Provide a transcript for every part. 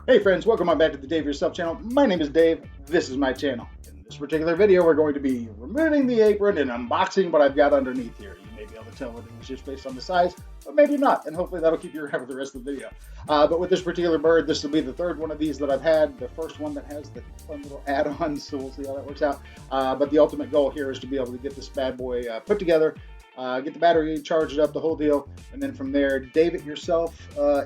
Hey friends, welcome on back to the Dave-It-Youself channel. My name is Dave. This is my channel. In this particular video, we're going to be removing the apron and unboxing what I've got underneath here. You may be able to tell what it is just based on the size, but maybe not, and hopefully that'll keep you around for the rest of the video. But with this particular bird, this will be the third one of these that I've had. The first one that has the fun little add-ons, so we'll see how that works out. But the ultimate goal here is to be able to get this bad boy put together, get the battery, charge it up, the whole deal, and then from there, Dave-It-Yourself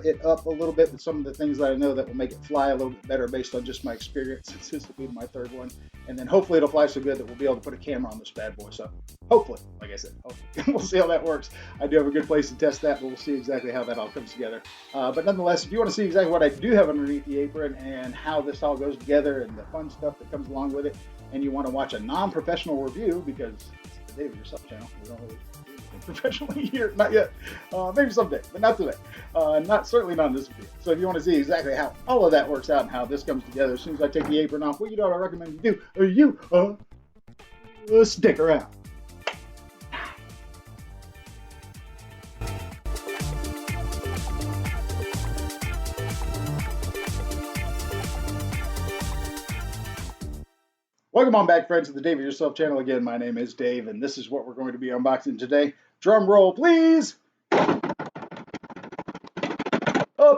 it up a little bit with some of the things that I know that will make it fly a little bit better based on just my experience, since this will be my third one. And then hopefully it'll fly so good that we'll be able to put a camera on this bad boy. So hopefully, like I said, hopefully. We'll see how that works. I do have a good place to test that, but we'll see exactly how that all comes together. But nonetheless, if you want to see exactly what I do have underneath the apron and how this all goes together and the fun stuff that comes along with it, and you want to watch a non-professional review, because it's the Dave-It-Yourself channel, we don't really professionally here, not yet, maybe someday, but not today, certainly not in this video. So if you want to see exactly how all of that works out and how this comes together as soon as I take the apron off, what you know what I recommend you do, stick around. Welcome on back, friends, to the Dave-It-Yourself channel. Again, my name is Dave, and this is what we're going to be unboxing today. Drum roll, please. A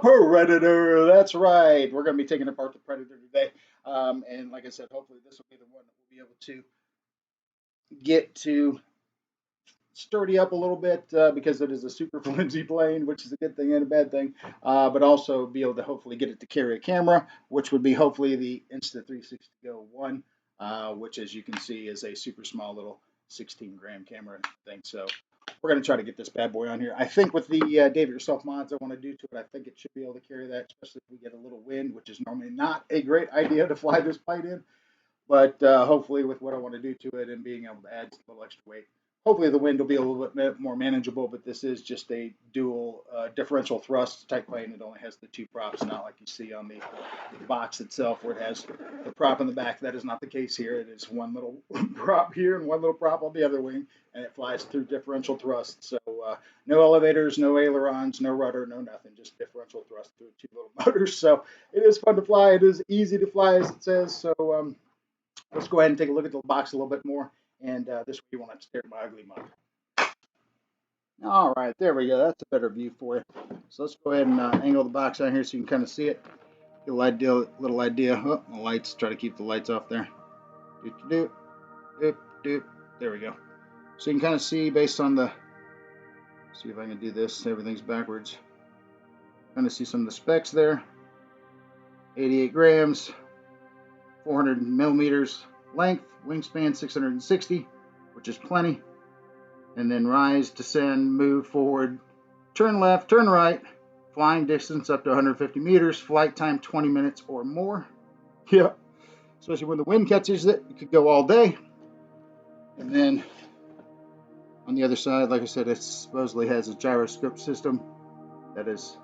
Predator. That's right. We're going to be taking apart the Predator today. And like I said, hopefully this will be the one that we'll be able to get to sturdy up a little bit because it is a super flimsy plane, which is a good thing and a bad thing. But also be able to hopefully get it to carry a camera, which would be hopefully the Insta360 Go 1. Which, as you can see, is a super small little 16-gram camera thing. So we're going to try to get this bad boy on here. I think with the Dave-It-Yourself mods I want to do to it, I think it should be able to carry that, especially if we get a little wind, which is normally not a great idea to fly this plane in. But hopefully with what I want to do to it and being able to add a little extra weight, hopefully the wind will be a little bit more manageable. But this is just a dual differential thrust type plane. It only has the two props, not like you see on the box itself where it has the prop in the back. That is not the case here. It is one little prop here and one little prop on the other wing, and it flies through differential thrust. So no elevators, no ailerons, no rudder, no nothing, just differential thrust through two little motors. So it is fun to fly. It is easy to fly, as it says. So let's go ahead and take a look at the box a little bit more. And this way you won't have to stare at my ugly mug. All right, there we go. That's a better view for you. So let's go ahead and angle the box out here so you can kind of see it. Get a little idea. Oh, the lights. Try to keep the lights off there. There we go. So you can kind of see based on the. See if I can do this. Everything's backwards. Kind of see some of the specs there. 88 grams, 400 millimeters length, wingspan 660, which is plenty. And then rise, descend, move forward, turn left, turn right, flying distance up to 150 meters, flight time 20 minutes or more. Yeah, especially when the wind catches it, it could go all day. And then on the other side, like I said, it supposedly has a gyroscope system that is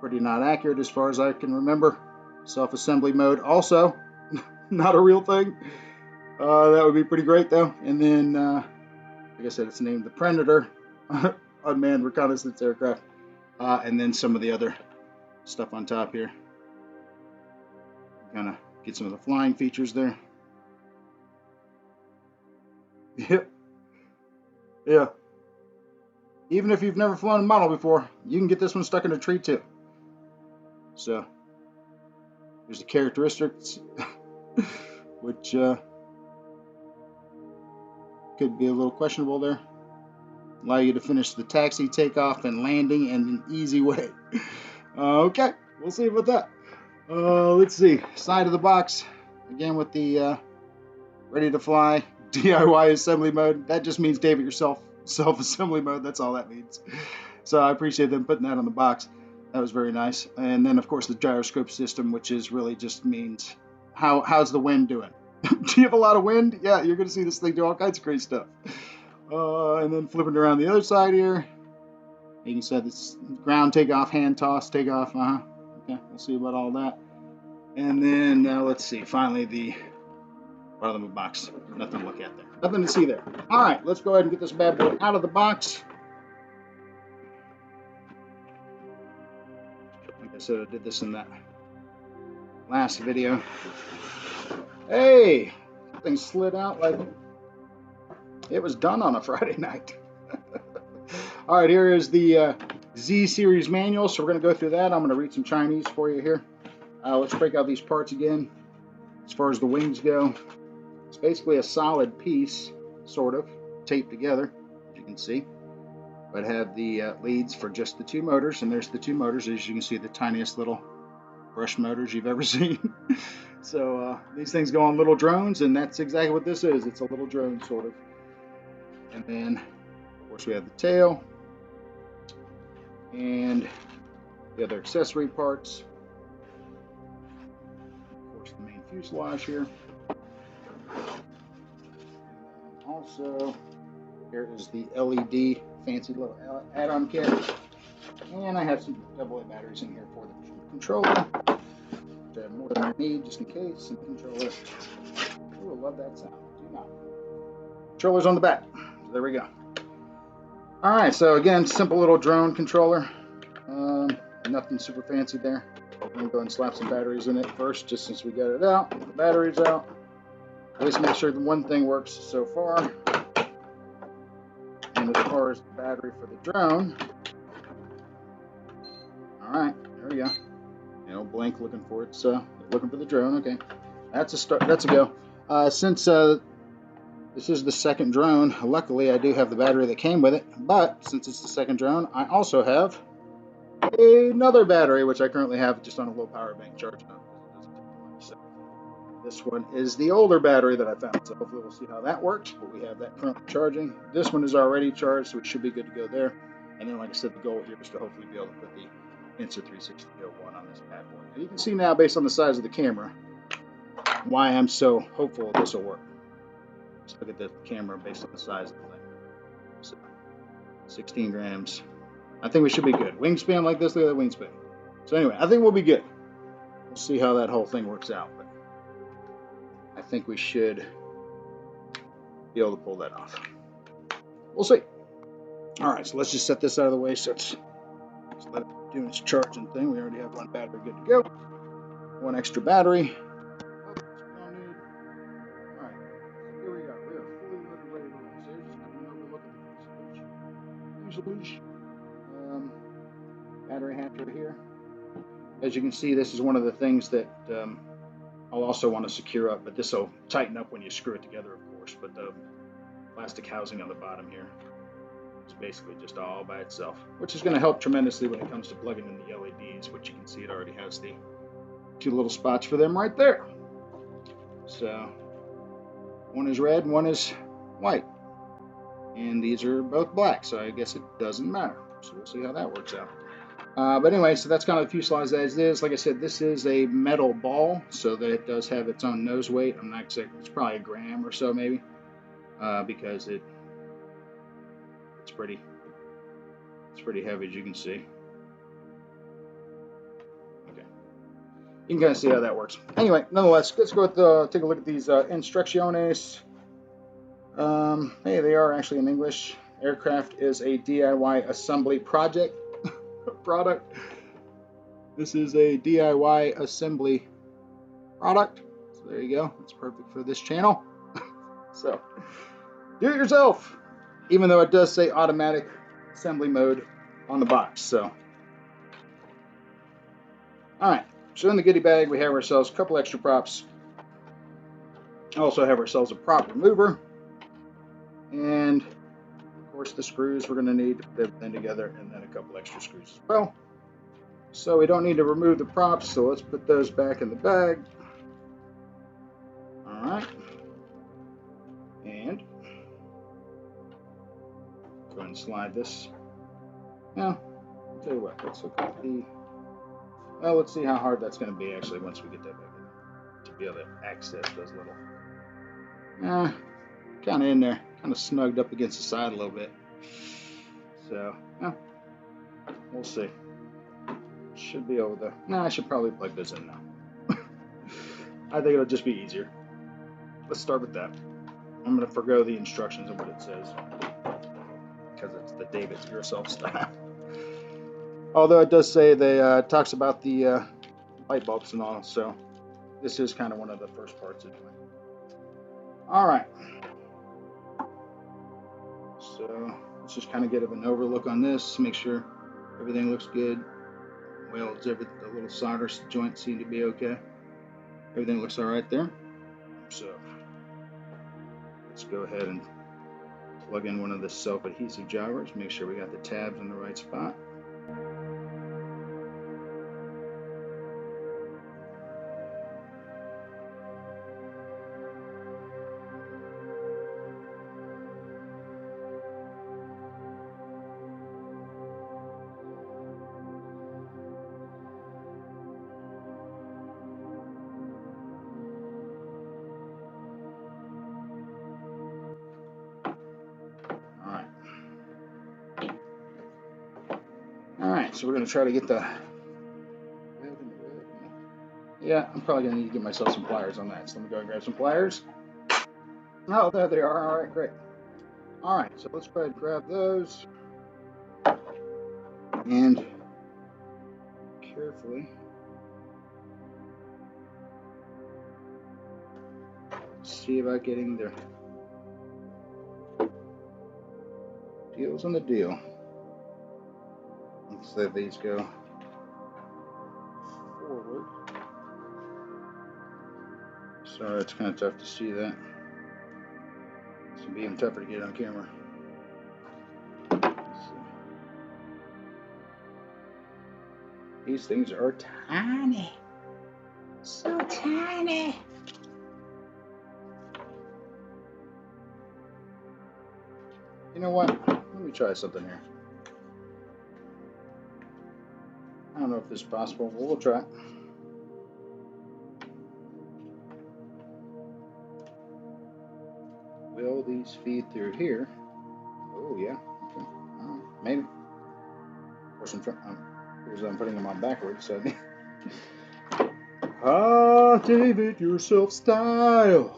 pretty not accurate as far as I can remember. Self-assembly mode also not a real thing. That would be pretty great though. And then like I said, it's named the Predator, unmanned reconnaissance aircraft, and then some of the other stuff on top here. Kind of get some of the flying features there. Yep. Yeah. Even if you've never flown a model before, you can get this one stuck in a tree too. So there's the characteristics, which could be a little questionable there. Allow you to finish the taxi, takeoff, and landing in an easy way. Okay, we'll see about that. Let's see. Side of the box, again with the ready to fly DIY assembly mode. That just means Dave-It-Yourself self-assembly mode. That's all that means. So I appreciate them putting that on the box. That was very nice. And then, of course, the gyroscope system, which is really just means how's the wind doing? Do you have a lot of wind? Yeah, you're going to see this thing do all kinds of crazy stuff. And then flipping around the other side here, you can set this ground takeoff, hand toss, takeoff. Okay, we'll see about all that. And then let's see, finally the Bottom of the box. Nothing to look at there. Nothing to see there. All right, let's go ahead and get this bad boy out of the box. Like I said, I did this in that last video. Hey, something slid out like it was done on a Friday night. All right, here is the Z series manual. So we're going to go through that. I'm going to read some Chinese for you here. Let's break out these parts again. As far as the wings go, it's basically a solid piece, sort of, taped together, as you can see. But have the leads for just the two motors, and there's the two motors. As you can see, the tiniest little brush motors you've ever seen. So these things go on little drones, and that's exactly what this is. It's a little drone, sort of. And then, of course, we have the tail and the other accessory parts. Of course, the main fuselage here. And also, here is the LED fancy little add-on kit. And I have some AA batteries in here for the controller, which I have more than I need just in case. And the controller. Ooh, I love that sound. Do not. Controller's on the back. So there we go. All right, so again, simple little drone controller. Nothing super fancy there. I'm gonna go and slap some batteries in it first, just since we got it out. Get the batteries out. At least make sure the one thing works so far. And as far as the battery for the drone, all right, there we go. You know, blank looking for it. So looking for the drone. Okay, that's a start. That's a go. Since this is the second drone, luckily I do have the battery that came with it. But since it's the second drone, I also have another battery, which I currently have just on a low power bank charging up. So this one is the older battery that I found. So hopefully we'll see how that works. But we have that currently charging. This one is already charged, so it should be good to go there. And then, like I said, the goal here is to hopefully be able to put the Insta360-01 on this bad boy. And you can see now, based on the size of the camera, why I'm so hopeful this will work. Just look at the camera based on the size of the thing. So, 16 grams. I think we should be good. Wingspan like this, look at that wingspan. So anyway, I think we'll be good. We'll see how that whole thing works out. But I think we should be able to pull that off. We'll see. All right, so let's just set this out of the way. So let's let it do its charging thing. We already have one battery good to go. One extra battery. All right, here we go. We are fully loaded, ready to roll. So here's just having another look at the fuselage. Battery hatch right here. As you can see, this is one of the things that I'll also want to secure up, but this will tighten up when you screw it together, of course. But the plastic housing on the bottom here is basically just all by itself, which is going to help tremendously when it comes to plugging in the LEDs, which you can see it already has the two little spots for them right there. So one is red and one is white. And these are both black, so I guess it doesn't matter. So we'll see how that works out. But anyway, so that's kind of the fuselage as is. Like I said, this is a metal ball, so that it does have its own nose weight. I'm not exactly, it's probably a gram or so maybe, because it's pretty heavy, as you can see. Okay, you can kind of see how that works. Anyway, nonetheless, let's go with take a look at these instrucciones. Hey, they are actually in English. Aircraft is a DIY assembly product. This is a DIY assembly product. So there you go. It's perfect for this channel. So do it yourself, even though it does say automatic assembly mode on the box. So all right. So in the goodie bag, we have ourselves a couple extra props. Also have ourselves a prop remover. And of course the screws we're going to need to put everything together, and then a couple extra screws as well. So we don't need to remove the props, so let's put those back in the bag. All right. And go ahead and slide this. Now, I'll tell you what, let's look at the, well, let's see how hard that's going to be actually once we get that back in, to be able to access those little, kind of in there, kind of snugged up against the side a little bit. So, we'll see. Should be able to, I should probably plug this in now. I think it'll just be easier. let's start with that. I'm going to forgo the instructions and what it says because it's the Dave-It-Yourself style. Although it does say they talks about the light bulbs and all, so this is kind of one of the first parts anyway. All right. So let's just kind of get an overlook on this, make sure everything looks good. Welds, the little solder joints seem to be okay. Everything looks all right there. So let's go ahead and plug in one of the self-adhesive jobbers, make sure we got the tabs in the right spot. Alright, so we're going to try to get the... Yeah, I'm probably going to need to get myself some pliers on that. So let me go and grab some pliers. Oh, there they are. Alright, great. Alright, so let's go ahead and grab those. And carefully see about getting the deals on the deal. Let's let these go forward. Sorry, it's kind of tough to see that. It's going to be even tougher to get on camera. These things are tiny. So tiny. You know what? Let me try something here. I don't know if this is possible, but we'll try. Will these feed through here? Oh, yeah. Okay. All right. Maybe. Of course, I'm putting them on backwards, so. Dave-It-Yourself style.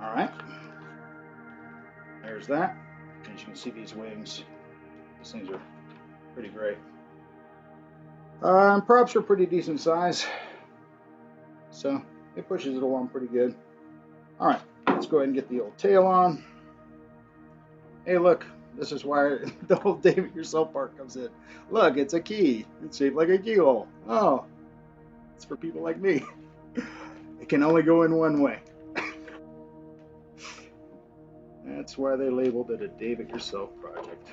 All right, there's that. As you can see, these wings, these things are pretty great. Props are pretty decent size, so it pushes it along pretty good. All right, let's go ahead and get the old tail on. Hey, look, this is why the whole Dave-It-Yourself part comes in. Look, it's a key. It's shaped like a keyhole. Oh, it's for people like me. It can only go in one way. That's why they labeled it a Dave-It-Yourself project.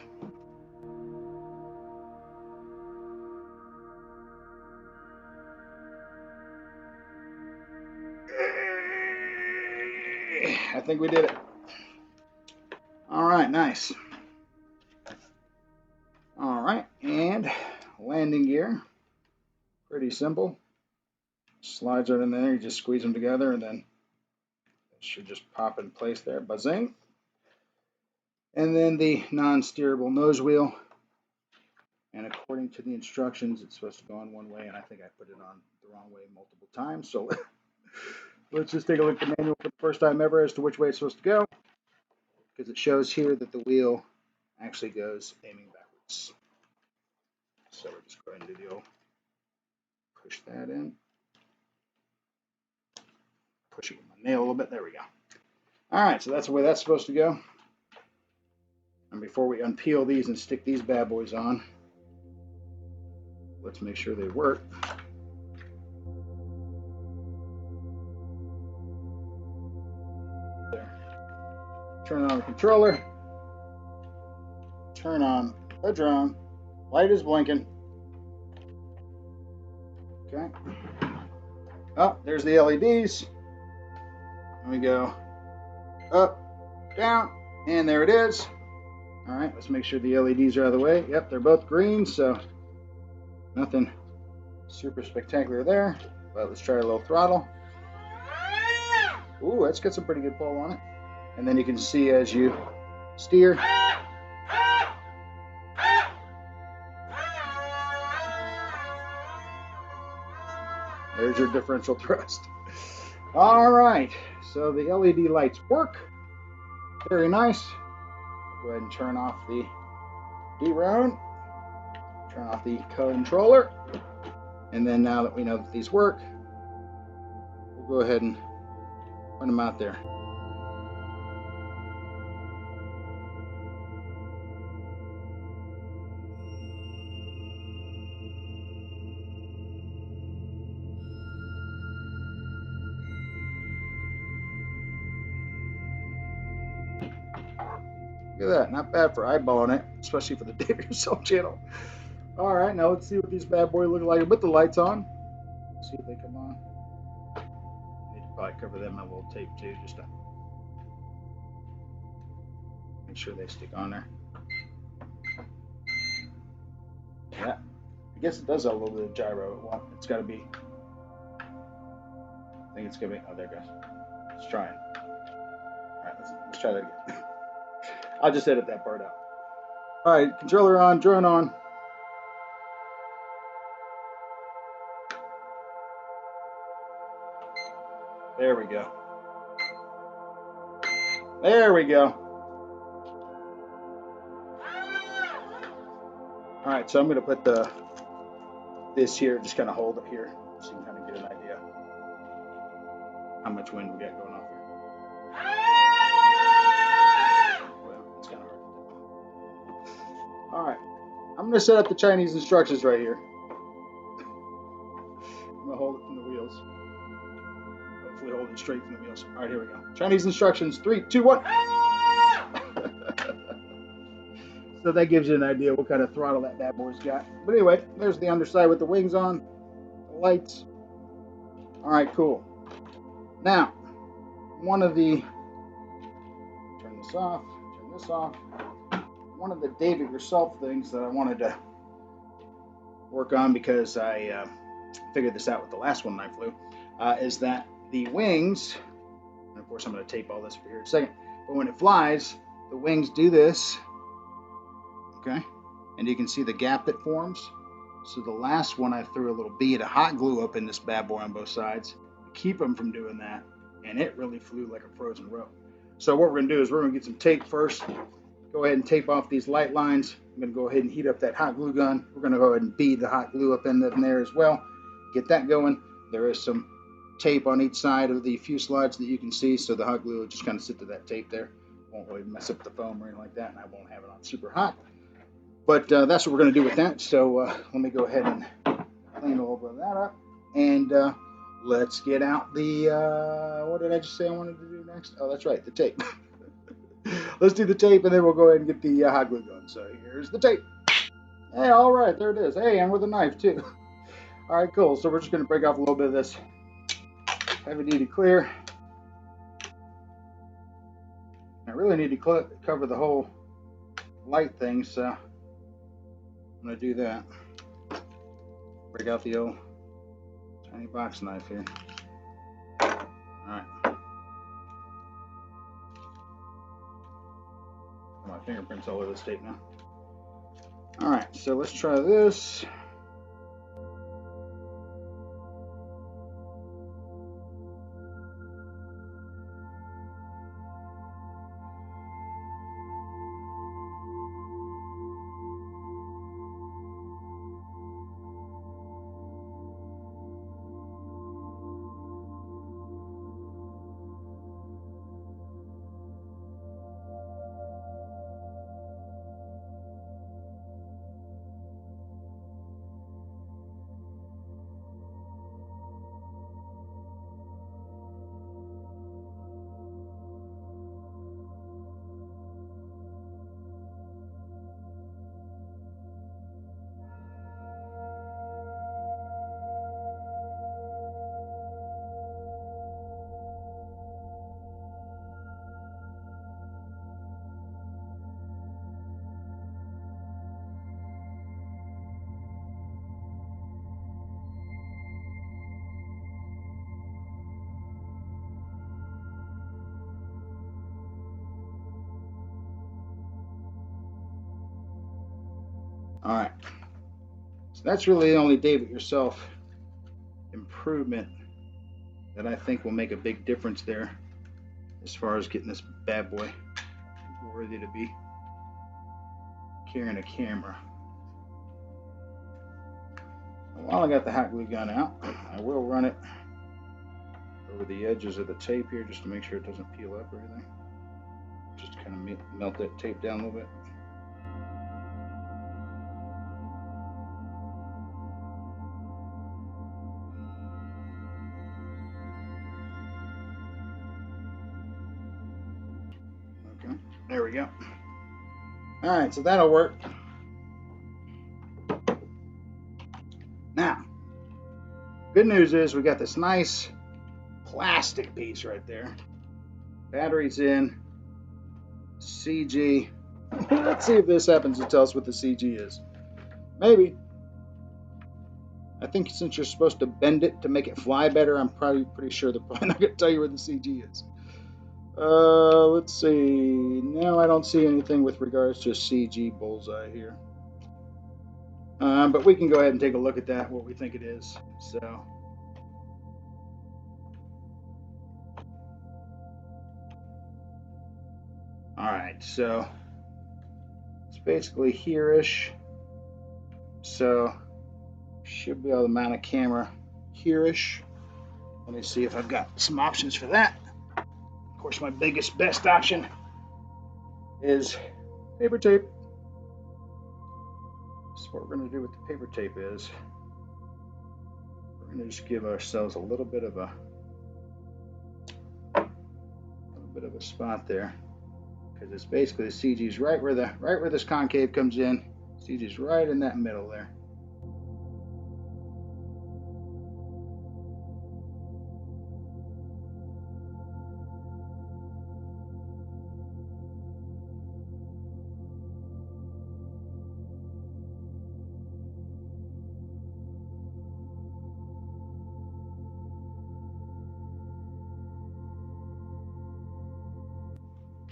I think we did it. All right, nice. All right, and landing gear. Pretty simple. Slides are in there, you just squeeze them together and then it should just pop in place there. Buzzing. And then the non-steerable nose wheel. And according to the instructions, it's supposed to go on one way, and I think I put it on the wrong way multiple times. So let's just take a look at the manual for the first time ever as to which way it's supposed to go, because it shows here that the wheel actually goes aiming backwards. So we're just going to do the old push that in. Push it with my nail a little bit. There we go. All right, so that's the way that's supposed to go. And before we unpeel these and stick these bad boys on, let's make sure they work. There. Turn on the controller. Turn on the drone. Light is blinking. Okay. Oh, there's the LEDs. Let me go up, down, and there it is. All right, let's make sure the LEDs are out of the way. Yep, they're both green, so nothing super spectacular there. But let's try a little throttle. Ooh, that's got some pretty good pull on it. And then you can see as you steer. There's your differential thrust. All right, so the LED lights work. Very nice. Go ahead and turn off the drone. Turn off the controller. And then now that we know that these work, we'll go ahead and put them out there. Look at that, not bad for eyeballing it, especially for the Dave-It-Yourself channel. All right, now let's see what these bad boys look like with the lights on. Let's see if they come on. Need to probably cover them with a little tape too, just to make sure they stick on there. Yeah, I guess it does have a little bit of gyro. It's got to be. I think it's gonna be. Oh, there it goes. Let's try it. All right, let's try that again. I'll just edit that part out. All right, controller on, drone on. There we go. There we go. All right, so I'm going to put this here, just kind of hold it here, so you can kind of get an idea how much wind we got going off here. Well, it's kind of hard to tell. All right, I'm going to set up the Chinese instructions right here. I'm going to hold it from the wheels. Hopefully hold it straight from the wheels. All right, here we go. Chinese instructions, 3, 2, 1. So that gives you an idea what kind of throttle that bad boy's got. But anyway, there's the underside with the wings on, the lights. All right, cool. Now, one of the, turn this off, turn this off. One of the Dave-It-Yourself things that I wanted to work on, because I figured this out with the last one I flew, is that the wings, and of course I'm going to tape all this for here in a second, but when it flies, the wings do this, okay? And you can see the gap that forms. So the last one I threw a little bead of hot glue up in this bad boy on both sides to keep them from doing that, and it really flew like a frozen rope. So what we're going to do is we're going to get some tape first. Go ahead and tape off these light lines. I'm going to go ahead and heat up that hot glue gun. We're going to go ahead and bead the hot glue up in there as well. Get that going. There is some tape on each side of the fuselage that you can see, so the hot glue will just kind of sit to that tape there. Won't really mess up the foam or anything like that, and I won't have it on super hot. But that's what we're going to do with that. So let me go ahead and clean a little bit of that up. And let's get out the, what did I just say I wanted to do next? Oh, that's right, the tape. Let's do the tape, and then we'll go ahead and get the hot glue going. So here's the tape. Hey, all right, there it is. Hey, and with a knife, too. All right, cool. So we're just going to break off a little bit of this heavy-duty clear. I really need to cover the whole light thing, so I'm going to do that. Break out the old tiny box knife here. All right. My fingerprints all over this tape now. All right, so let's try this. All right. So that's really the only Dave-It-Yourself improvement that I think will make a big difference there as far as getting this bad boy worthy to be carrying a camera. While I got the hot glue gun out, I will run it over the edges of the tape here just to make sure it doesn't peel up or anything. Just kind of melt that tape down a little bit. Okay, there we go. All right, so that'll work. Now, good news is we got this nice plastic piece right there. Batteries in, CG. Let's see if this happens to tell us what the CG is. Maybe. I think since you're supposed to bend it to make it fly better, I'm probably pretty sure they're probably not going to tell you where the CG is. Let's see. No, I don't see anything with regards to CG bullseye here. But we can go ahead and take a look at that, what we think it is. So. All right, so it's basically here-ish. So should be able to mount a camera here-ish. Let me see if I've got some options for that. Of course, my best option is paper tape. So what we're going to do with the paper tape is we're going to just give ourselves a little bit of a spot there, because it's basically the CG's right where this concave comes in. CG's right in that middle there.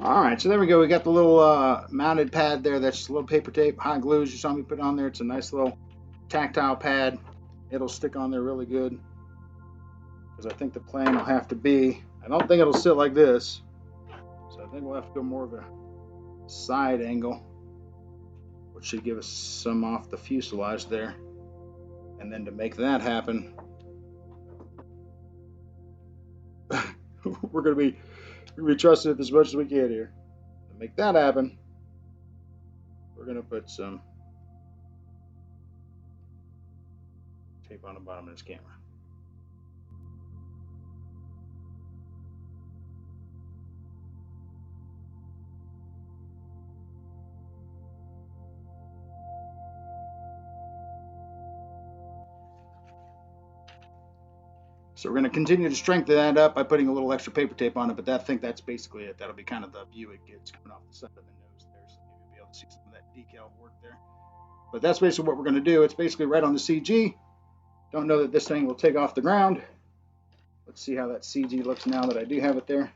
All right, so there we go. We got the little mounted pad there. That's just a little paper tape, hot glue, as you saw me put on there. It's a nice little tactile pad. It'll stick on there really good, because I think the plan will have to be, I don't think it'll sit like this, so I think we'll have to go more of a side angle, which should give us some off the fuselage there. And then to make that happen, we're going to be trusting it as much as we can here. To make that happen, we're going to put some tape on the bottom of this camera. So we're going to continue to strengthen that up by putting a little extra paper tape on it, but I think that's basically it. That'll be kind of the view it gets coming off the side of the nose there, so maybe you'll be able to see some of that decal work there. But that's basically what we're going to do. It's basically right on the CG. Don't know that this thing will take off the ground. Let's see how that CG looks now that I do have it there,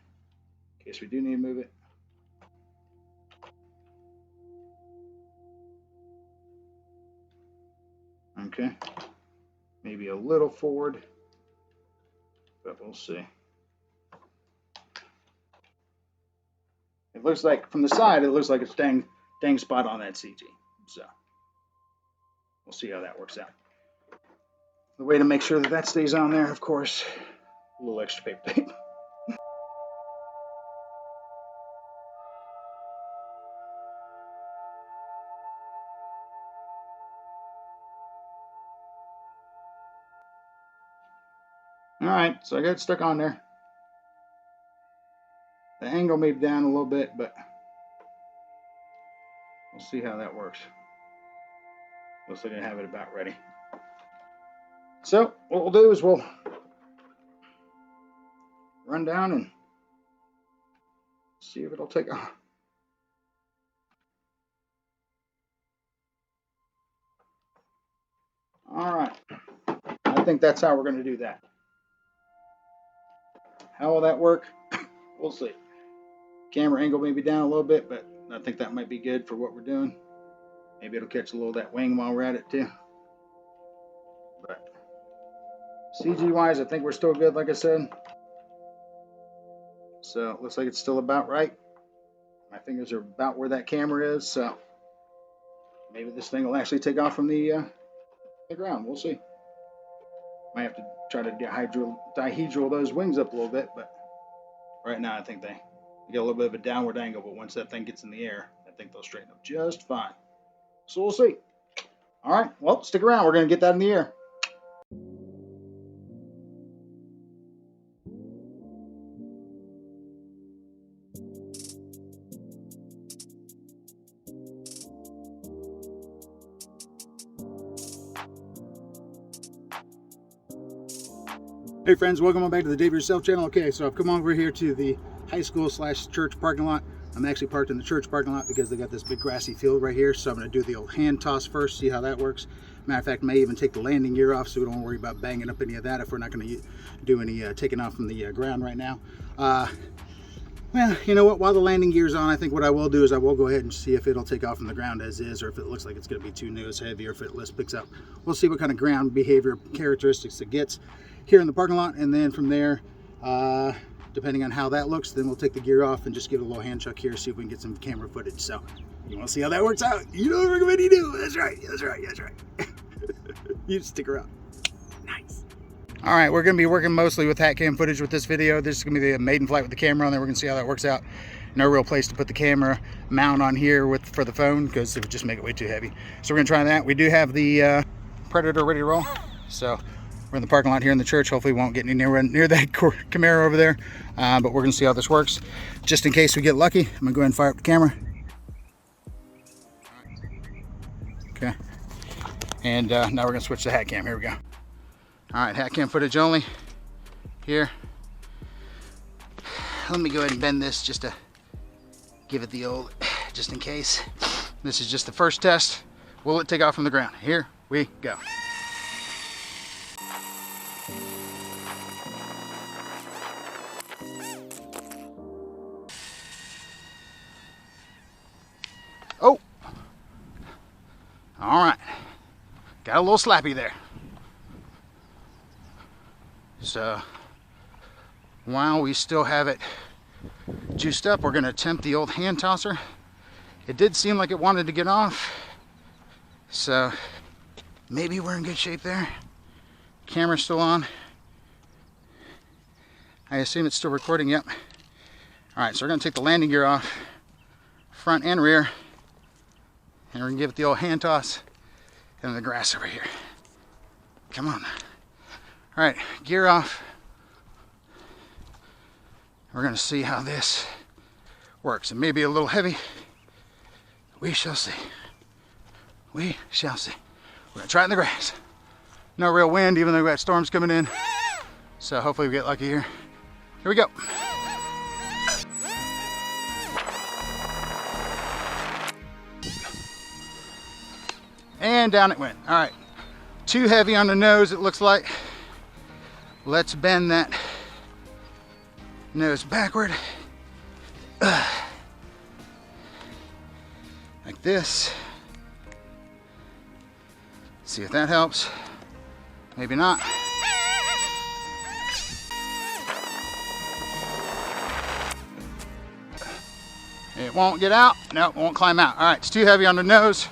in case we do need to move it. Okay, maybe a little forward, but we'll see. It looks like from the side, it looks like it's dang spot on that CG. So we'll see how that works out. The way to make sure that stays on there, of course, a little extra paper tape. All right, so I got it stuck on there. The angle may be down a little bit, but we'll see how that works. Looks like I have it about ready. So what we'll do is we'll run down and see if it'll take off. All right, I think that's how we're going to do that. How will that work? We'll see. Camera angle may be down a little bit, but I think that might be good for what we're doing. Maybe it'll catch a little of that wing while we're at it too. But CG wise, I think we're still good, like I said. So it looks like it's still about right. My fingers are about where that camera is, so maybe this thing will actually take off from the ground. We'll see. Might have to try to dihedral those wings up a little bit, but right now I think they get a little bit of a downward angle, but once that thing gets in the air, I think they'll straighten up just fine. So we'll see. All right, well, stick around. We're going to get that in the air. Hey friends, welcome on back to the Dave-It-Youself channel. Okay, so I've come over here to the high school / church parking lot. I'm actually parked in the church parking lot because they got this big grassy field right here. So I'm going to do the old hand toss first, see how that works. Matter of fact, may even take the landing gear off so we don't worry about banging up any of that if we're not going to do any taking off from the ground right now. Well, you know what, while the landing gear's on, I think what I will do is I will go ahead and see if it'll take off from the ground as is, or if it looks like it's going to be too nose heavy, or if it less picks up. We'll see what kind of ground behavior characteristics it gets here in the parking lot, and then from there, depending on how that looks, then we'll take the gear off and just give it a little hand chuck here, see if we can get some camera footage. So you want to see how that works out? You know what I recommend you do. That's right, that's right, that's right. You stick around. Nice. All right, we're going to be working mostly with hat cam footage with this video. This is going to be the maiden flight with the camera on there. We're going to see how that works out. No real place to put the camera mount on here for the phone because it would just make it way too heavy. So we're going to try that. We do have the Predator ready to roll. So we're in the parking lot here in the church. Hopefully we won't get anywhere near that Camaro over there. But we're going to see how this works. Just in case we get lucky, I'm going to go ahead and fire up the camera. Okay. And now we're going to switch to hat cam. Here we go. All right, hat cam footage only here. Let me go ahead and bend this just to give it the old, just in case. This is just the first test. Will it take off from the ground? Here we go. Oh, all right. Got a little slappy there. So while we still have it juiced up, we're going to attempt the old hand tosser. It did seem like it wanted to get off, so maybe we're in good shape there. Camera's still on. I assume it's still recording. Yep. All right, so we're going to take the landing gear off, front and rear, and we're going to give it the old hand toss in the grass over here. Come on. All right, gear off. We're going to see how this works. It may be a little heavy. We shall see. We shall see. We're going to try it in the grass. No real wind, even though we've got storms coming in. So hopefully we get lucky here. Here we go. And down it went. All right. Too heavy on the nose, it looks like. Let's bend that nose backward. Like this. See if that helps. Maybe not. It won't get out. No, it won't climb out. All right, it's too heavy on the nose.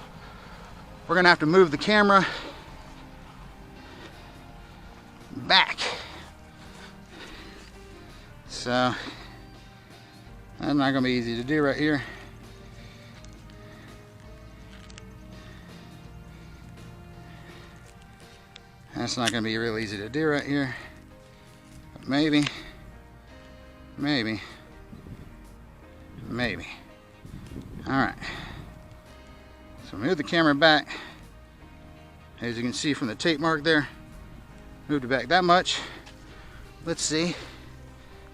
We're gonna have to move the camera back. So that's not gonna be easy to do right here. That's not gonna be real easy to do right here. But maybe. All right. So move the camera back. As you can see from the tape mark there, moved it back that much. Let's see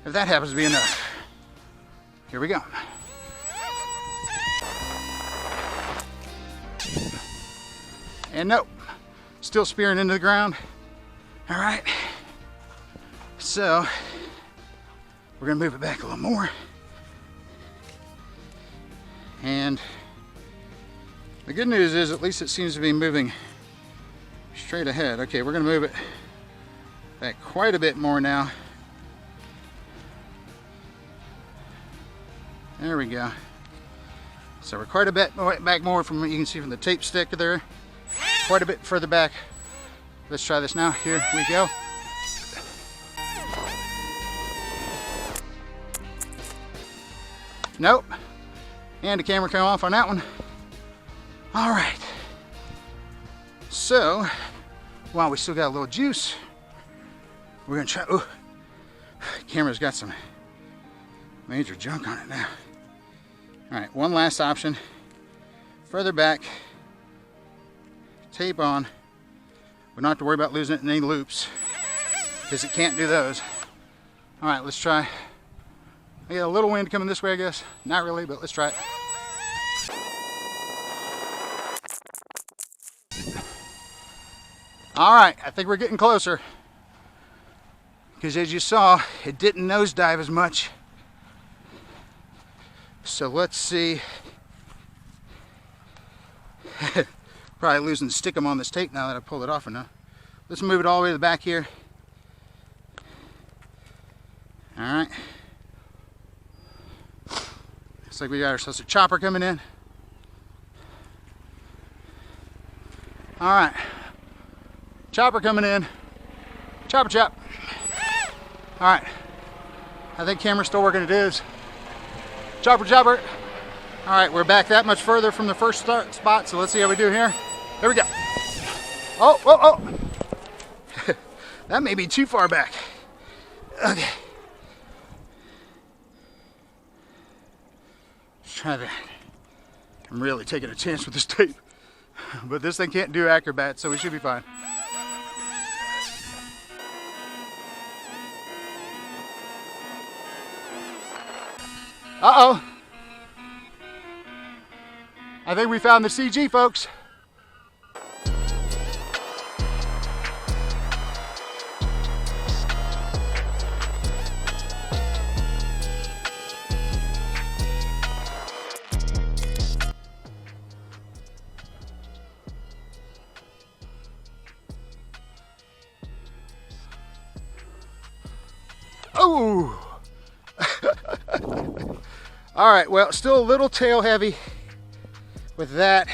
if that happens to be enough. Here we go. And nope, still spearing into the ground. All right, so we're gonna move it back a little more. And The good news is at least it seems to be moving straight ahead. Okay, we're going to move it back quite a bit more now. There we go. So we're quite a bit back more from what you can see from the tape stick there. Quite a bit further back. Let's try this now. Here we go. Nope. And the camera came off on that one. All right. So, while we still got a little juice, we're gonna try. Oh, camera's got some major junk on it now. All right, one last option. Further back, tape on. We don't have to worry about losing it in any loops because it can't do those. All right, let's try. I got a little wind coming this way, I guess. Not really, but let's try it. All right, I think we're getting closer. Because as you saw, it didn't nosedive as much. So let's see. Probably losing the stickum on this tape now that I pulled it off enough. Let's move it all the way to the back here. All right. Looks like we got ourselves a chopper coming in. All right. Chopper coming in. Chopper chop. All right. I think camera's still working. It is. Chopper chopper. All right, we're back that much further from the first spot, so let's see how we do here. There we go. Oh, oh, oh. That may be too far back. Okay. Let's try that. I'm really taking a chance with this tape. But this thing can't do acrobat, so we should be fine. Uh-oh. I think we found the CG, folks. Oh! All right, well, still a little tail heavy with that,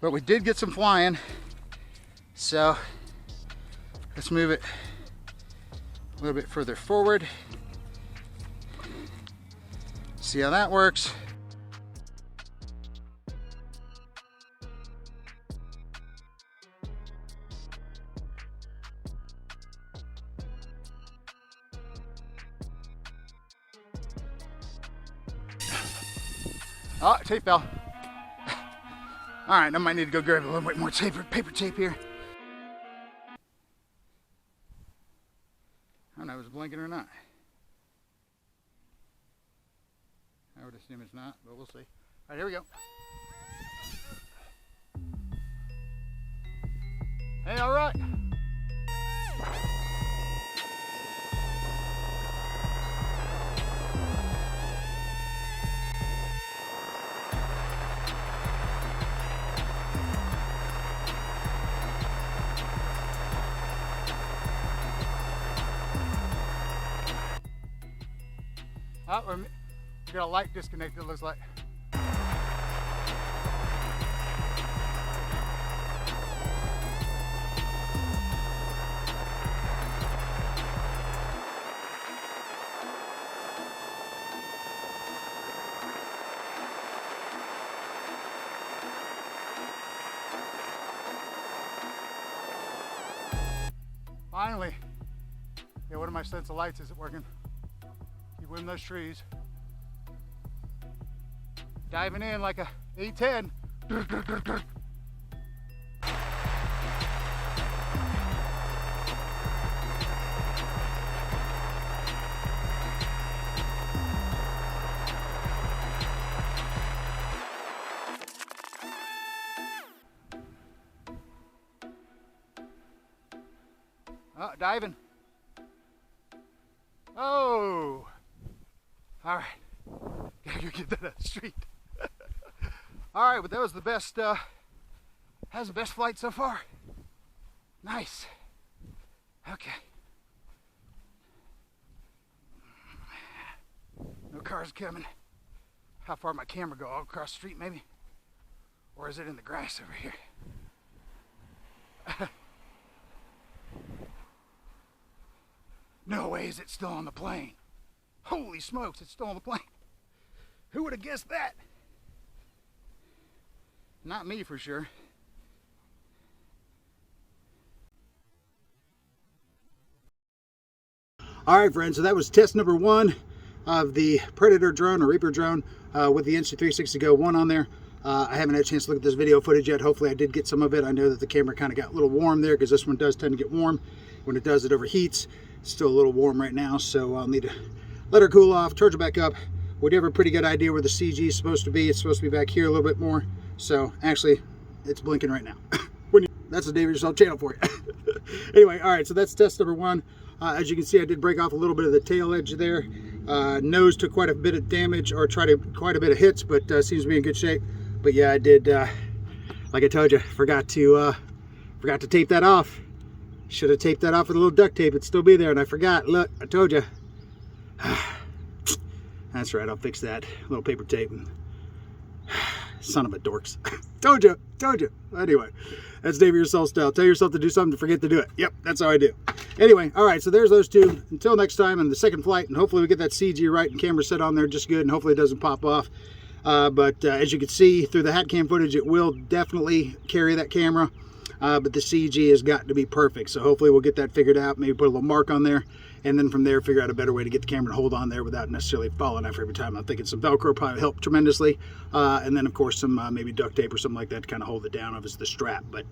but we did get some flying. So let's move it a little bit further forward. See how that works. Oh, tape fell. All right, I might need to go grab a little bit more tape, paper tape here. I don't know if it's blinking or not. I would assume it's not, but we'll see. All right, here we go. Hey, all right. Oh, we got a light disconnected, it looks like. Finally. Yeah, one of my sets of lights isn't working. Keep winning those trees. Diving in like a A10. Oh, diving. Oh. All right. Gotta go get that out of the street. All right, but that was the best. How's the best flight so far? Nice. Okay. No cars coming. How far my camera go? All across the street, maybe? Or is it in the grass over here? No way is it still on the plane. Holy smokes, it's still on the plane. Who would have guessed that? Not me for sure. All right, friends, so that was test number 1 of the Predator drone or Reaper drone with the Insta360 Go 1 on there. I haven't had a chance to look at this video footage yet. Hopefully I did get some of it. I know that the camera kind of got a little warm there because this one does tend to get warm. When it does, it overheats. It's still a little warm right now, so I'll need to let her cool off, charge it back up. We do have a pretty good idea where the CG is supposed to be. It's supposed to be back here a little bit more. So actually, it's blinking right now. That's a Dave-It-Youself channel for you. Anyway, all right, so that's test number 1. As you can see, I did break off a little bit of the tail edge there. Nose took quite a bit of damage, or quite a bit of hits, but seems to be in good shape. But yeah, I did, like I told you, forgot to tape that off. Should have taped that off with a little duct tape. It'd still be there, and I forgot. Look, I told you. That's right, I'll fix that. A little paper tape. Son of a dorks. Told you. Anyway, that's Dave-It-Youself style. Tell yourself to do something to forget to do it. Yep, that's how I do. Anyway, all right, so there's those two. Until next time on the second flight, and hopefully we get that CG right and camera set on there just good, and hopefully it doesn't pop off. But as you can see through the hat cam footage, it will definitely carry that camera. But the CG has got to be perfect. So hopefully we'll get that figured out, maybe put a little mark on there, and then from there figure out a better way to get the camera to hold on there without necessarily falling off every time. I'm thinking some Velcro probably help tremendously. And then of course some maybe duct tape or something like that to kind of hold it down as the strap. But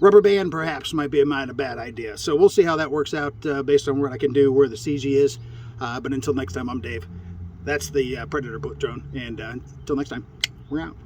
rubber band perhaps might be a bad idea. So we'll see how that works out based on what I can do, where the CG is. But until next time, I'm Dave. That's the Predator drone. And until next time, we're out.